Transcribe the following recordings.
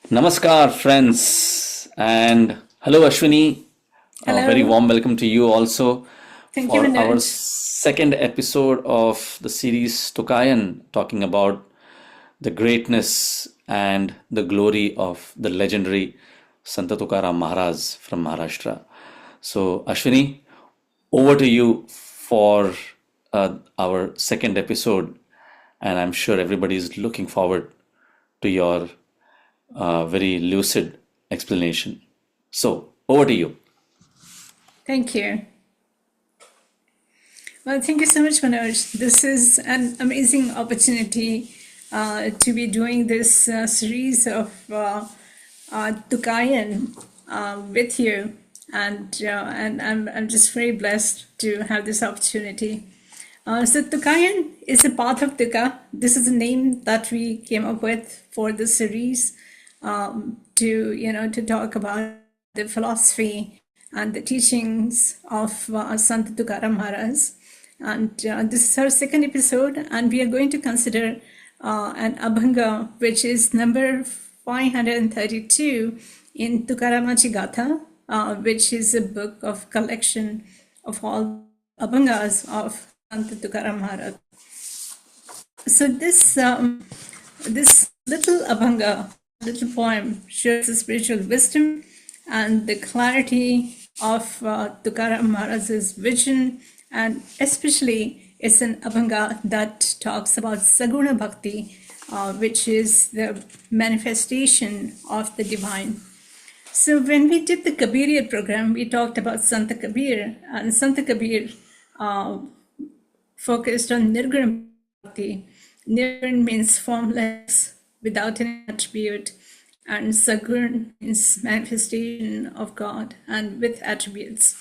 Namaskar, friends, and hello, Ashwini. A very Hello. warm welcome to you also Thank you, for our Manoj. second episode of the series Tukayan, talking about the greatness and the glory of the legendary Sant Tukaram Maharaj from Maharashtra. So, Ashwini, over to you for our second episode, and I'm sure everybody is looking forward to your very lucid explanation. So, over to you. Thank you. Well, thank you so much, Manoj. This is an amazing opportunity to be doing this series of Tukayan with you, and I'm just very blessed to have this opportunity. So Tukayan is a path of Tuka. This is a name that we came up with for the series to talk about the philosophy and the teachings of Sant Tukaram Maharaj. And this is our second episode, and we are going to consider an abhanga, which is number 532 in Tukaramachi Gatha, which is a book of collection of all abhangas of Sant Tukaram Maharaj. So this little abhanga, little poem, shows the spiritual wisdom and the clarity of Tukaram Maharaj's vision, and especially it's an abhanga that talks about Saguna Bhakti, which is the manifestation of the divine. So when we did the Kabiriyat program, we talked about Santa Kabir, and Santa Kabir focused on Nirguna Bhakti. Nirgun means formless, without any attribute, and Sagun means manifestation of God and with attributes.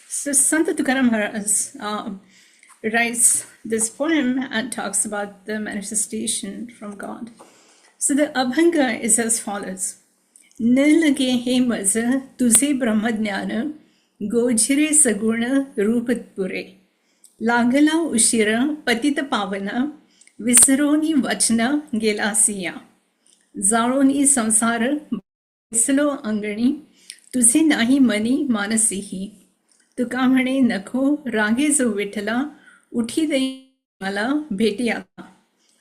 So Santa Tukaram Maharaj writes this poem and talks about the manifestation from God. So the abhanga is as follows. न लगे हे मज तुझे brahmadnyana गोझरे सगुण रूपतपुरे लागला उशिरा पतित पावना विसरोनी वचना गेलासिया जाळोनी संसार विसलो अंगणी तुझे नाही मनी मानसीही तुका म्हणे नखो रागे जो विठला उठी दे मला भेटी आता.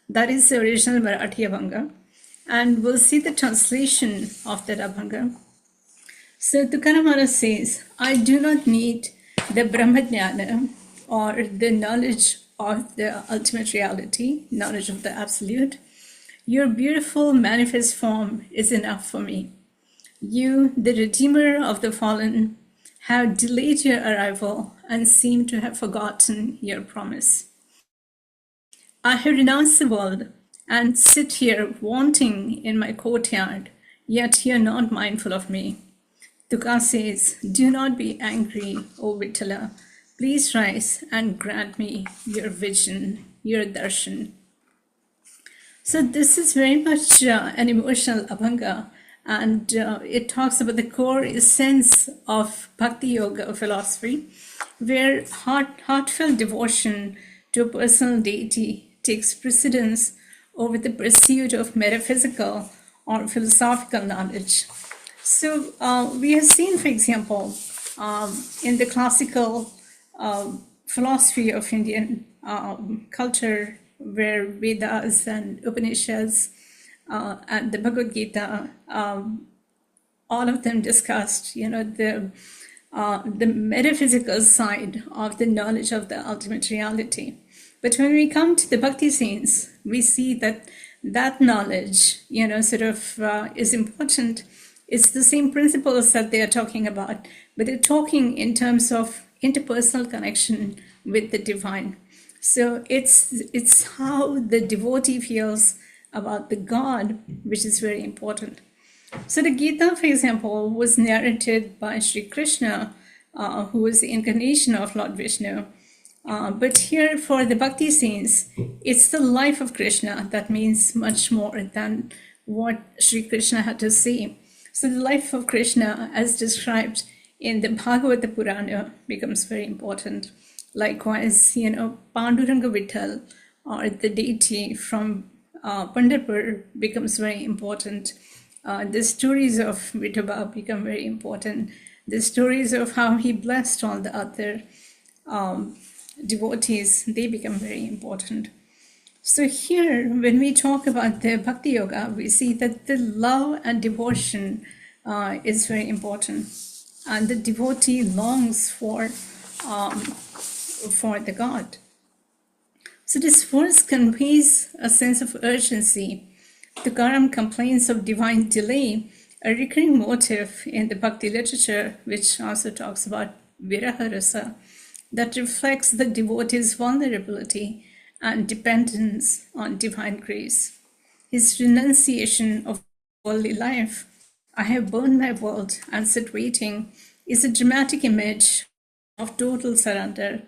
That is the original Marathi Abhanga. And we'll see the translation of that Abhanga. So Tukaram Maharaj says, I do not need the brahmadnyana or the knowledge of the ultimate reality, knowledge of the absolute. Your beautiful manifest form is enough for me. You, the redeemer of the fallen, have delayed your arrival and seem to have forgotten your promise. I have renounced the world and sit here wanting in my courtyard, yet you are not mindful of me. Tuka says, do not be angry, O Vittala. Please rise and grant me your vision, your darshan. So this is very much an emotional abhanga, and it talks about the core essence of Bhakti Yoga philosophy, where heartfelt devotion to a personal deity takes precedence over the pursuit of metaphysical or philosophical knowledge. So we have seen, for example, in the classical philosophy of Indian culture, where Vedas and Upanishads and the Bhagavad Gita, all of them discussed, the metaphysical side of the knowledge of the ultimate reality. But when we come to the Bhakti scenes, we see that that knowledge, is important. It's the same principles that they are talking about, but they're talking in terms of interpersonal connection with the divine. So it's how the devotee feels about the God, which is very important. So the Gita, for example, was narrated by Shri Krishna, who was the incarnation of Lord Vishnu. But here for the Bhakti scenes, it's the life of Krishna that means much more than what Shri Krishna had to say. So the life of Krishna, as described in the Bhagavata Purana, becomes very important. Likewise, Panduranga Vitthal, or the deity from Pandharpur, becomes very important. The stories of Vithoba become very important. The stories of how he blessed all the other devotees, they become very important. So here, when we talk about the Bhakti Yoga, we see that the love and devotion is very important. And the devotee longs for the God. So this verse conveys a sense of urgency. Tukaram complains of divine delay, a recurring motif in the Bhakti literature, which also talks about viraha rasa, that reflects the devotee's vulnerability and dependence on divine grace. His renunciation of worldly life, I have burned my world and sit waiting, is a dramatic image of total surrender,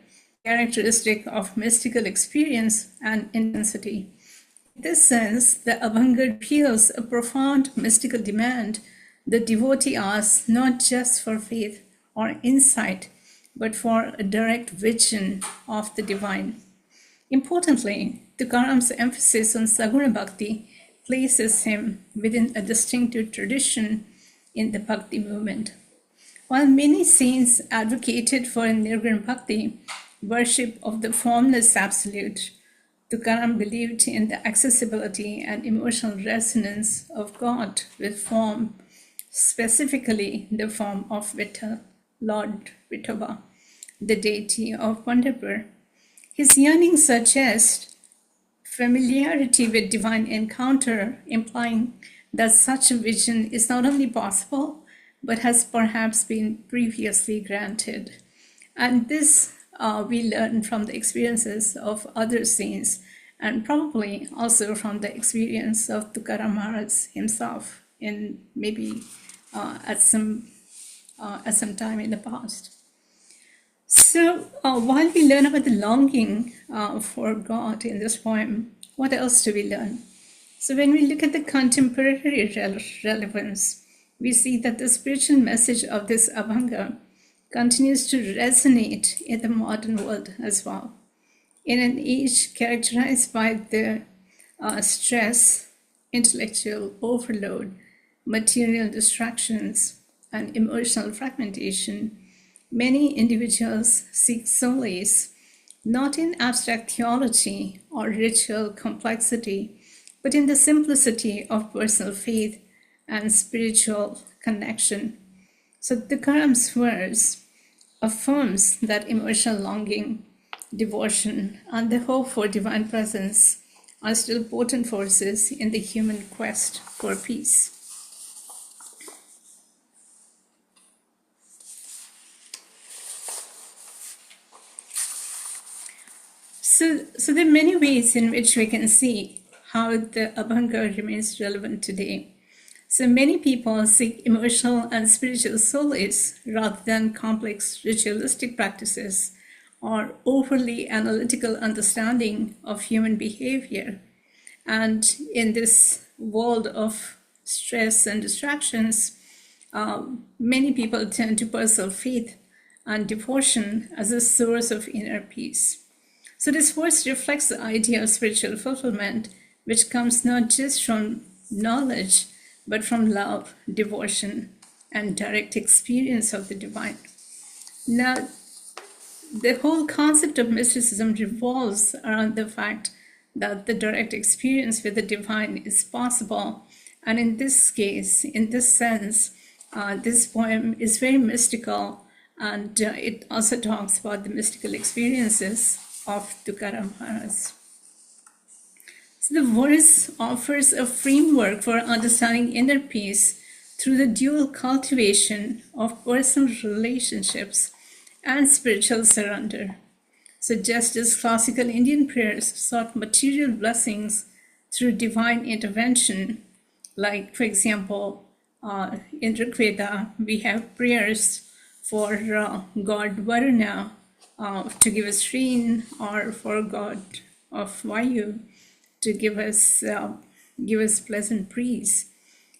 characteristic of mystical experience and intensity. In this sense, the abhanga feels a profound mystical demand. The devotee asks not just for faith or insight, but for a direct vision of the divine. Importantly, Tukaram's emphasis on Saguna Bhakti places him within a distinctive tradition in the Bhakti movement. While many saints advocated for Nirguna Bhakti, worship of the formless absolute, Tukaram believed in the accessibility and emotional resonance of God with form, specifically the form of Vitthal, Lord Vithoba, the deity of Pandharpur. His yearning suggests familiarity with divine encounter, implying that such a vision is not only possible, but has perhaps been previously granted. And this we learn from the experiences of other saints, and probably also from the experience of Tukaram Maharaj himself in maybe at some time in the past. So while we learn about the longing for God in this poem, what else do we learn? So when we look at the contemporary relevance, we see that the spiritual message of this abhanga continues to resonate in the modern world as well. In an age characterized by the stress, intellectual overload, material distractions, and emotional fragmentation, many individuals seek solace not in abstract theology or ritual complexity, but in the simplicity of personal faith and spiritual connection. So Tukaram's verse affirms that emotional longing, devotion, and the hope for divine presence are still potent forces in the human quest for peace. So there are many ways in which we can see how the abhanga remains relevant today. So many people seek emotional and spiritual solace rather than complex ritualistic practices or overly analytical understanding of human behavior. And in this world of stress and distractions, many people turn to personal faith and devotion as a source of inner peace. So this verse reflects the idea of spiritual fulfillment, which comes not just from knowledge, but from love, devotion, and direct experience of the divine. Now, the whole concept of mysticism revolves around the fact that the direct experience with the divine is possible. And in this case, in this sense, this poem is very mystical, and it also talks about the mystical experiences of Tukaram Maharaj. So the verse offers a framework for understanding inner peace through the dual cultivation of personal relationships and spiritual surrender. So just as classical Indian prayers sought material blessings through divine intervention, like, for example, in Rigveda, we have prayers for God Varuna to give us rain, or for God of Vayu to give us pleasant breeze.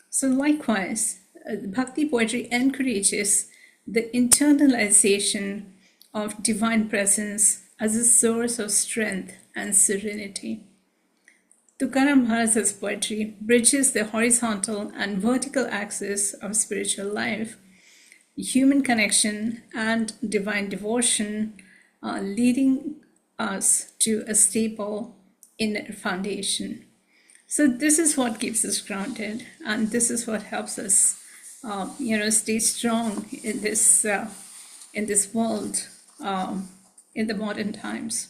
So likewise, Bhakti poetry encourages the internalization of divine presence as a source of strength and serenity. Tukaram Maharaj's poetry bridges the horizontal and vertical axis of spiritual life, human connection, and divine devotion, leading us to a stable inner foundation. So this is what keeps us grounded, and this is what helps us, stay strong in this world, in the modern times.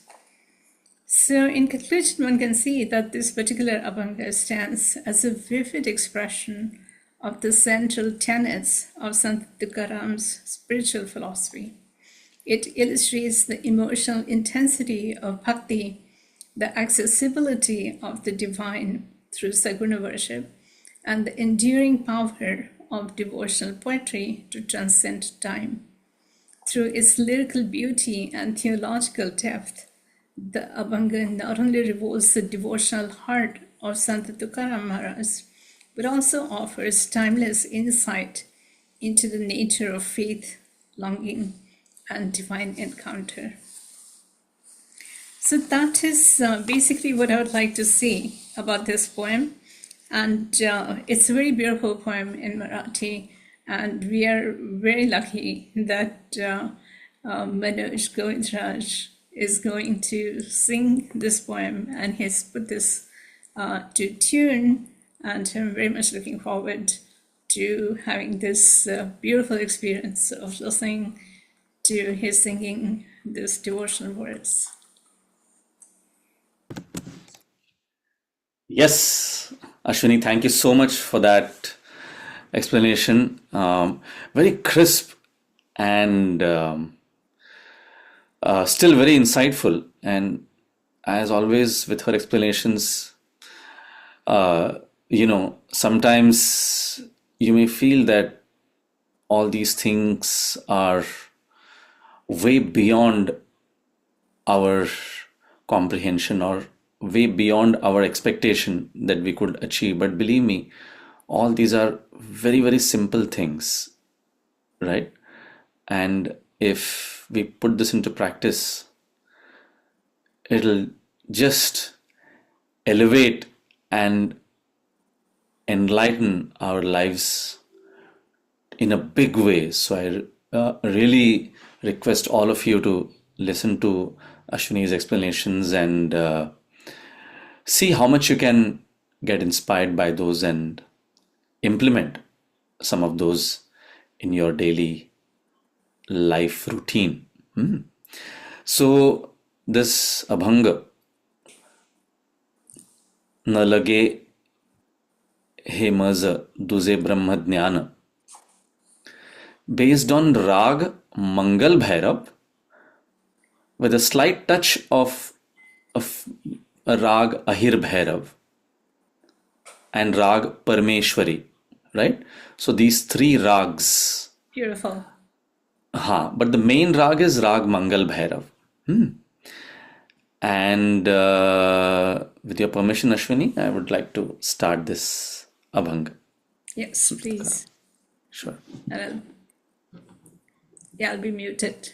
So, in conclusion, one can see that this particular abhanga stands as a vivid expression of the central tenets of Sant Tukaram's spiritual philosophy. It illustrates the emotional intensity of bhakti, the accessibility of the divine through Saguna worship, and the enduring power of devotional poetry to transcend time. Through its lyrical beauty and theological depth, the abhanga not only reveals the devotional heart of Sant Tukaram Maharaj, but also offers timeless insight into the nature of faith, longing, and divine encounter. So that is basically what I would like to say about this poem. And it's a very beautiful poem in Marathi. And we are very lucky that Manoj Govindraj is going to sing this poem, and he's put this to tune, and I'm very much looking forward to having this beautiful experience of listening to his singing this devotional words. Yes, Ashwini, thank you so much for that explanation. Very crisp and still very insightful. And as always with her explanations, sometimes you may feel that all these things are way beyond our comprehension or way beyond our expectation that we could achieve. But believe me, all these are very, very simple things, right? And if we put this into practice, it'll just elevate and enlighten our lives in a big way. So I really request all of you to listen to Ashwini's explanations and see how much you can get inspired by those and implement some of those in your daily life routine. So this abhanga, lage maja, tuze brahmadnyana, based on rag Mangal Bhairav with a slight touch of a rag Ahir Bhairav and rag Parmeshwari, right? So these three rags. Beautiful. But the main rag is rag Mangal Bhairav. And with your permission, Ashwini, I would like to start this abhang. Yes, please. Sure. I'll be muted.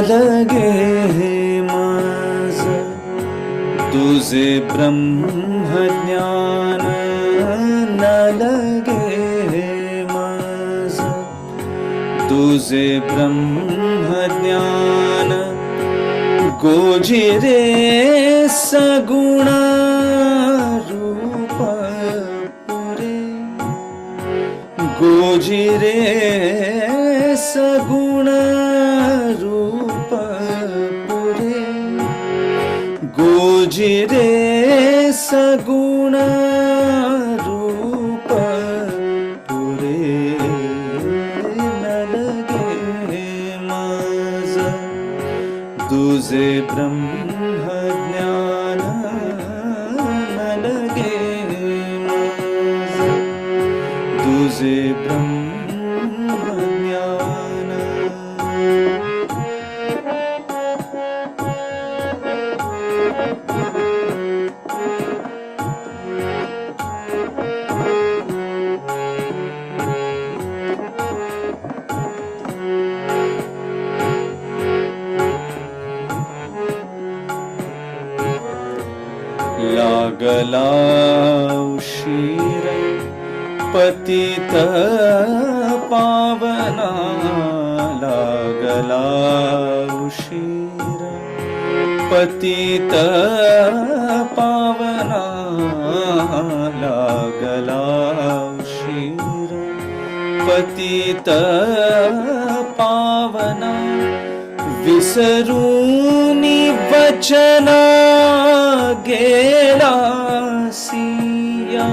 lage maja, tuze brahmadnyana, लगे मज तुझे ब्रह्मज्ञान गोजिरे सगुण रूप पुरे गोजिरे सगुण रूप पुरे गोजिरे सगुण रूप पुरे न लगे मज तुझे ब्रह्मज्ञान न लगे मज तुझे ब्रह्मज्ञान लागला उशीर पतित पावना लागला उशीर पतित पावना लागला उशीर पतित पावना विसरूनी वचना गेला सिया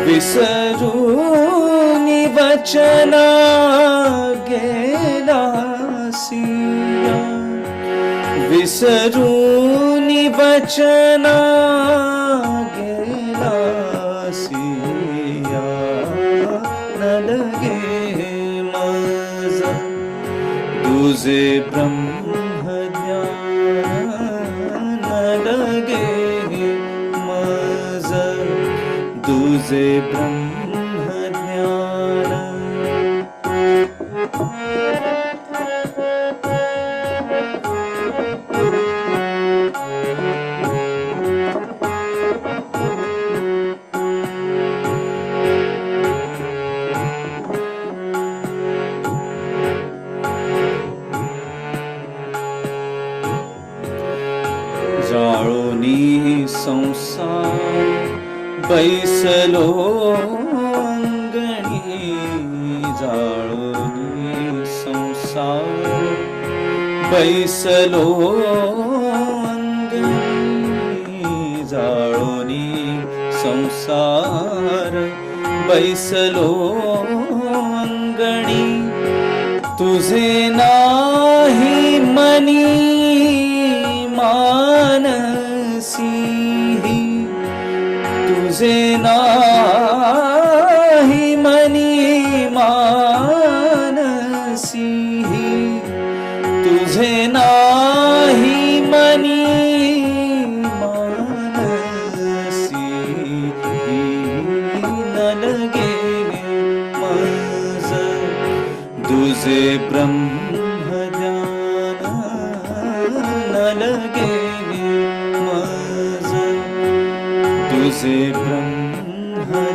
विसरूनी वचना गेला सिया विसरूनी वचना गेला सिया न लगे मज तुझे ब्रह्मज्ञान न लगे मज तुझे ब्रह्मज्ञान जाळोनी संसार बैसलो अंगणी जाळोनी संसार बैसलो अंगणी जाळोनी संसार बैसलो अंगणी तुझे नाही मनी मानसी तुझे नाही मनी मानसी तुझे नाही मनी मानसी न लगे मज तुझे ब्रह्मज्ञान न लगे मज तुझे ब्रह्मज्ञान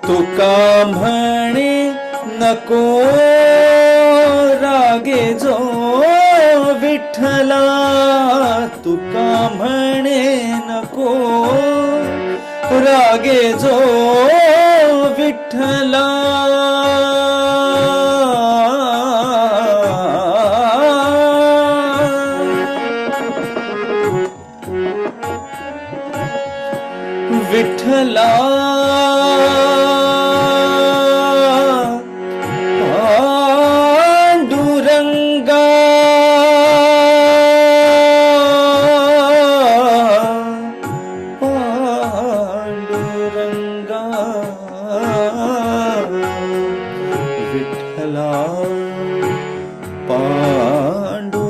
तुका म्हणे नको रागे जो विठ्ठला तुका म्हणे नको रागे जो विठ्ठला विठ्ठला पांडुरंगा पांडुरंगा विठ्ठला पांडुरंगा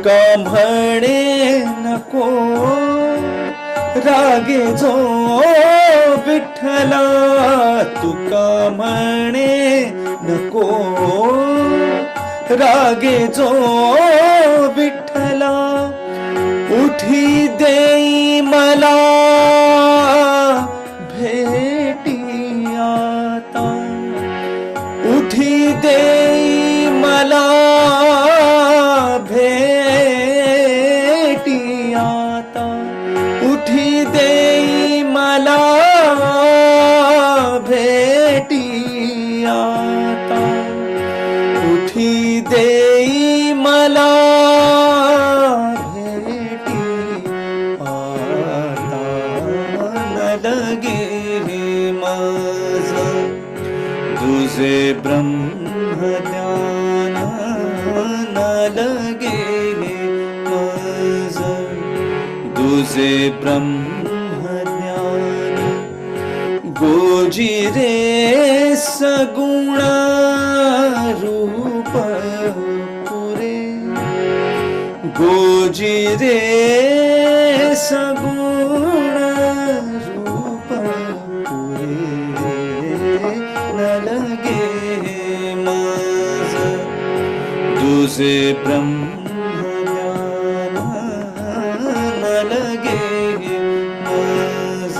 तुका म्हणे नको रागे जो विठ्ठला तुका म्हणे नको रागे जो विठ्ठला उठी देई मला भेटी आता उठी देई मला भेटी आता उठी देई मला भेटी आता उठी देई मला भेटी आता न लगे माझ तुझे ब्रह्मज्ञान न लगे माझ तुझे ब्रह्मज्ञान गोजी रे सगुण रूप पुरे गोजी रे सगुण रूप पुरे न लगे माझ तुझे ब्रह्मज्ञान न लगे माझ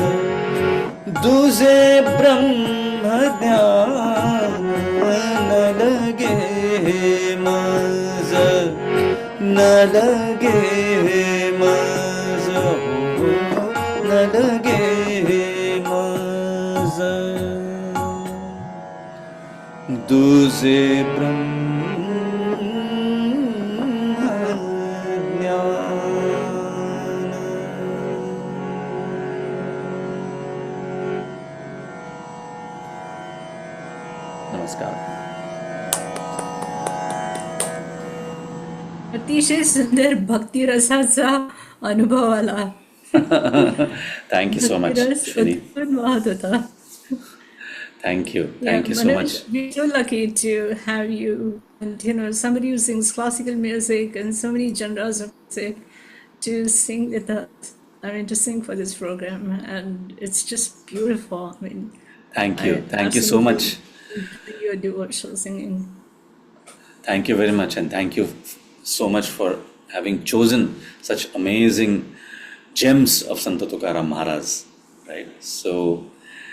तुझे ब्रह्मज्ञान न लगे माझ न लगे माझ न लगे माझ तुझे नमस्कार. अतिशय सुंदर भक्ती रसाचा अनुभव आला. Thank you so much, रस Shri. उत्पन्न वाहत होता. Thank you. Yeah, Thank you so Manoj, much. we're so lucky to have you, and somebody who sings classical music and so many genres of music to sing with us. I mean, to sing for this program, and it's just beautiful. I mean, Thank I you. Thank you so much. absolutely enjoy your devotional singing. Thank you very much, and thank you so much for having chosen such amazing gems of Sant Tukaram Maharaj. Right. So,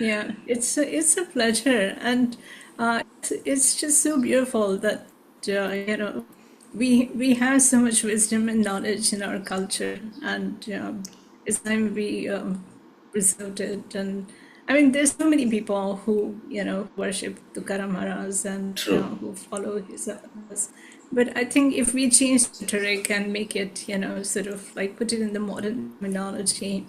Yeah, it's a pleasure, and it's just so beautiful that we have so much wisdom and knowledge in our culture, and it's time we preserved it. And I mean, there's so many people who worship Tukaram Maharaj and True. who follow his advice. But I think if we change the rhetoric and make it, sort of like put it in the modern terminology,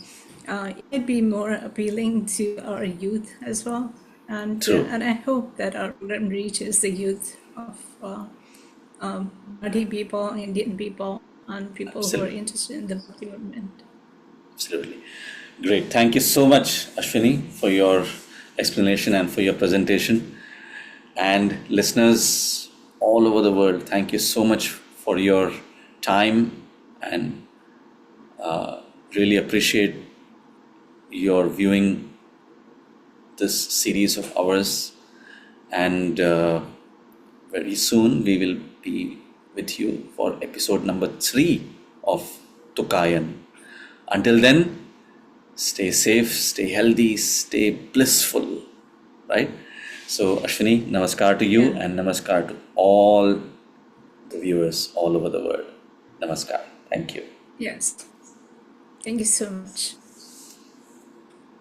it might be more appealing to our youth as well. And True. and I hope that our program reaches the youth of Marathi people, Indian people, and people who are Absolutely. interested in the Bhakti movement. absolutely. Great. Thank you so much, Ashwini, for your explanation and for your presentation. And listeners all over the world, thank you so much for your time, and really appreciate your viewing this series of ours. And very soon we will be with you for episode number 3 of Tukayan. Until then, stay safe, stay healthy, stay blissful, right? So, Ashwini, namaskar to you, and namaskar to all the viewers all over the world. Namaskar. Thank you. Yes. Thank you so much.